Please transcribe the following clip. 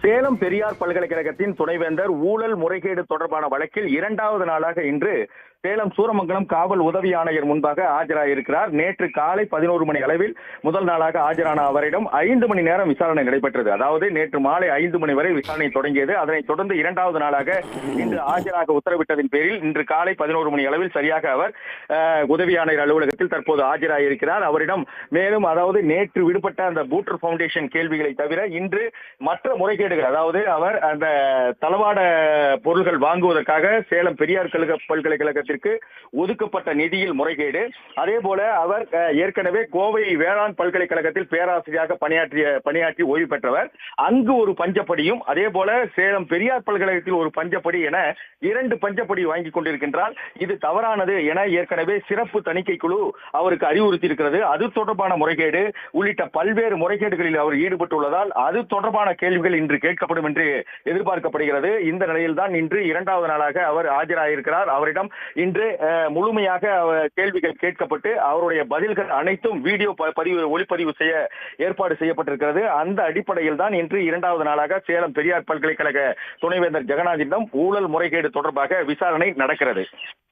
சேலம் பெரியார் பல்கலைக்கழகத்தின் துணைவேந்தர் ஊழல் முறைகேடு தொடர்பான வழக்கில் 2வது நாளாக இன்று சேலம் சூரமங்கலம் காவல் உதவி ஆணையர் முன்பாக ஆஜராயிருக்கிறார். நேற்று காலை 11 மணி அளவில் முதல் நாளாக ஆஜரான அவரிடம் 5 மணி நேரம் விசாரணை நடைபெற்றது. அதாவது நேற்று மாலை 5 மணி வரை விசாரணை தொடங்கியது. அதனைத் தொடர்ந்து 2வது நாளாக இன்று ஆஜராக உத்தரவிட்டதின் பேரில் இன்று காலை 11 மணி அளவில் சரியாக அவர் உதவி ஆணையர் அலுவலகத்தில் தற்போது ஆஜராயிருக்கிறார். அவரிடம் மேலும் அதாவது நேற்று விடுபட்ட அந்த பூட்டர் பவுண்டேஷன் கேள்விகளை தவிர இன்று மற்ற முறைகேடுகள், அதாவது அவர் அந்த தளவாட பொருள்கள் வாங்குவதற்காக சேலம் பெரியார் பல்கலைக்கழகத்திற்கு ஒதுக்கப்பட்ட நிதியில் முறைகேடு, அதே போல அவர் ஏற்கனவே கோவை வேளாண் பல்கலைக்கழகத்தில் பேராசிரியராக பணியாற்றி ஓய்வு பெற்றவர். அங்கு ஒரு பஞ்சப்படியும், அதே போல சேலம் பெரியார் பல்கலைக்கழகத்தில் ஒரு பஞ்சப்படி என 2 பஞ்சப்படி வாங்கி கொண்டிருக்கின்றார். இது தவறானது என ஏற்கனவே சிறப்பு தணிக்கை குழு அவருக்கு அறிவுறுத்தி இருக்கிறது. அது தொடர்பான முறைகேடு உள்ளிட்ட பல்வேறு முறைகேடுகளில் அவர் ஈடுபட்டுள்ளதால் அது தொடர்பான கேள்விகள் இன்று கேட்கப்படும் என்று எதிர்பார்க்கப்படுகிறது. இந்த நிலையில்தான் இன்று 2வது நாளாக அவர் ஆஜராயிருக்கிறார். அவரிடம் இன்று முழுமையாக கேள்விகள் கேட்கப்பட்டு அவருடைய பதில்கள் அனைத்தும் வீடியோ ஒளிப்பதிவு செய்ய ஏற்பாடு செய்யப்பட்டிருக்கிறது. அந்த அடிப்படையில் தான் இன்று 2வது நாளாக சேலம் பெரியார் பல்கலைக்கழக துணைவேந்தர் ஜெகநாதனிடம் ஊழல் முறைகேடு தொடர்பாக விசாரணை நடக்கிறது.